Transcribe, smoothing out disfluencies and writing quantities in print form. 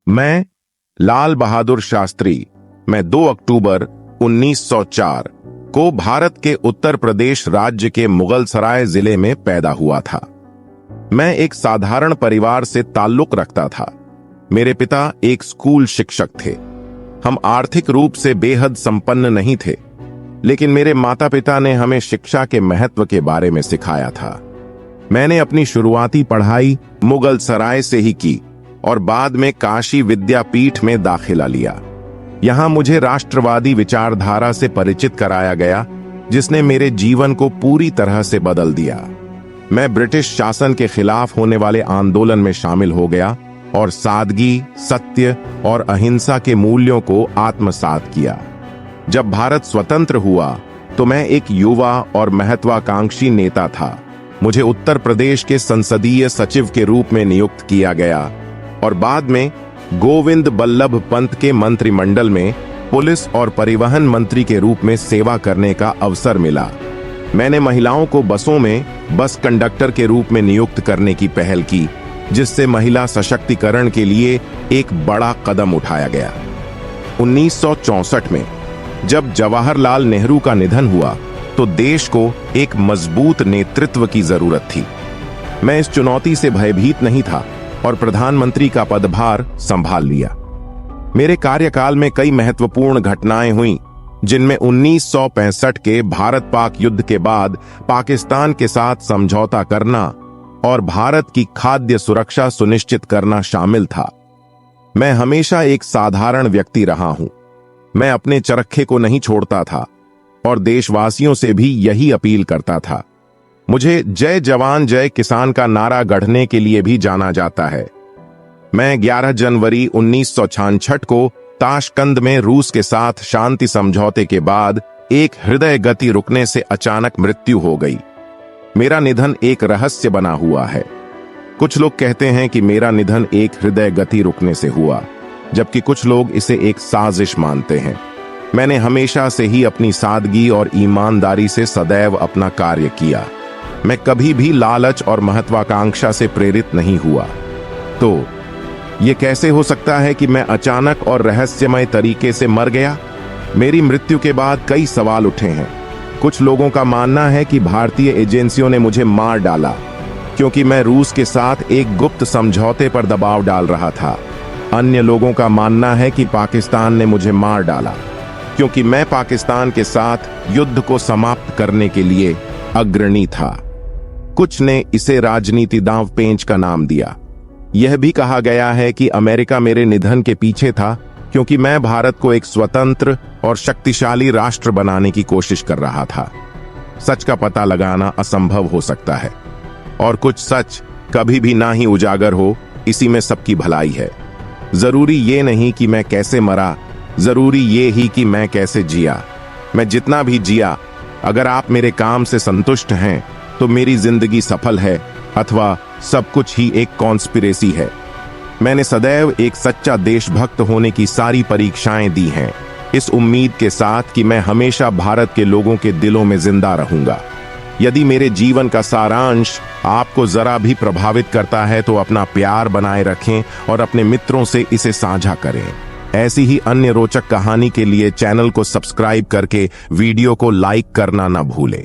मैं लाल बहादुर शास्त्री। मैं 2 अक्टूबर 1904 को भारत के उत्तर प्रदेश राज्य के मुगलसराय जिले में पैदा हुआ था। मैं एक साधारण परिवार से ताल्लुक रखता था। मेरे पिता एक स्कूल शिक्षक थे। हम आर्थिक रूप से बेहद संपन्न नहीं थे, लेकिन मेरे माता पिता ने हमें शिक्षा के महत्व के बारे में सिखाया था। मैंने अपनी शुरुआती पढ़ाई मुगलसराय से ही की और बाद में काशी विद्यापीठ में दाखिला लिया। यहां मुझे राष्ट्रवादी विचारधारा से परिचित कराया गया, जिसने मेरे जीवन को पूरी तरह से बदल दिया। मैं ब्रिटिश शासन के खिलाफ होने वाले आंदोलन में शामिल हो गया और सादगी, सत्य और अहिंसा के मूल्यों को आत्मसात किया। जब भारत स्वतंत्र हुआ तो मैं एक युवा और महत्वाकांक्षी नेता था। मुझे उत्तर प्रदेश के संसदीय सचिव के रूप में नियुक्त किया गया और बाद में गोविंद बल्लभ पंत के मंत्रिमंडल में पुलिस और परिवहन मंत्री के रूप में सेवा करने का अवसर मिला। मैंने महिलाओं को बसों में बस कंडक्टर के रूप में नियुक्त करने की पहल की, जिससे महिला सशक्तिकरण के लिए एक बड़ा कदम उठाया गया। 1964 में जब जवाहरलाल नेहरू का निधन हुआ तो देश को एक मजबूत नेतृत्व की जरूरत थी। मैं इस चुनौती से भयभीत नहीं था और प्रधानमंत्री का पदभार संभाल लिया। मेरे कार्यकाल में कई महत्वपूर्ण घटनाएं हुईं, जिनमें 1965 के भारत पाक युद्ध के बाद पाकिस्तान के साथ समझौता करना और भारत की खाद्य सुरक्षा सुनिश्चित करना शामिल था। मैं हमेशा एक साधारण व्यक्ति रहा हूं। मैं अपने चरखे को नहीं छोड़ता था और देशवासियों से भी यही अपील करता था। मुझे जय जवान जय किसान का नारा गढ़ने के लिए भी जाना जाता है। मैं 11 जनवरी 1966 को ताशकंद में रूस के साथ शांति समझौते के बाद एक हृदय गति रुकने से अचानक मृत्यु हो गई। मेरा निधन एक रहस्य बना हुआ है। कुछ लोग कहते हैं कि मेरा निधन एक हृदय गति रुकने से हुआ, जबकि कुछ लोग इसे एक साजिश मानते हैं। मैंने हमेशा से ही अपनी सादगी और ईमानदारी से सदैव अपना कार्य किया। मैं कभी भी लालच और महत्वाकांक्षा से प्रेरित नहीं हुआ। तो ये कैसे हो सकता है कि मैं अचानक और रहस्यमय तरीके से मर गया? मेरी मृत्यु के बाद कई सवाल उठे हैं। कुछ लोगों का मानना है कि भारतीय एजेंसियों ने मुझे मार डाला क्योंकि मैं रूस के साथ एक गुप्त समझौते पर दबाव डाल रहा था। अन्य लोगों का मानना है कि पाकिस्तान ने मुझे मार डाला क्योंकि मैं पाकिस्तान के साथ युद्ध को समाप्त करने के लिए अग्रणी था। कुछ ने इसे राजनीति दांवपेंच का नाम दिया। यह भी कहा गया है कि अमेरिका मेरे निधन के पीछे था क्योंकि मैं भारत को एक स्वतंत्र और शक्तिशाली राष्ट्र बनाने की कोशिश कर रहा था। सच का पता लगाना असंभव हो सकता है और कुछ सच कभी भी ना ही उजागर हो, इसी में सबकी भलाई है। जरूरी ये नहीं कि मैं कैसे मरा, जरूरी ये ही कि मैं कैसे जिया। मैं जितना भी जिया, अगर आप मेरे काम से संतुष्ट हैं तो मेरी जिंदगी सफल है, अथवा सब कुछ ही एक कॉन्स्पिरेसी है। मैंने सदैव एक सच्चा देशभक्त होने की सारी परीक्षाएं दी हैं, इस उम्मीद के साथ कि मैं हमेशा भारत के लोगों के दिलों में जिंदा रहूंगा। यदि मेरे जीवन का सारांश आपको जरा भी प्रभावित करता है तो अपना प्यार बनाए रखें और अपने मित्रों से इसे साझा करें। ऐसी ही अन्य रोचक कहानी के लिए चैनल को सब्सक्राइब करके वीडियो को लाइक करना न भूलें।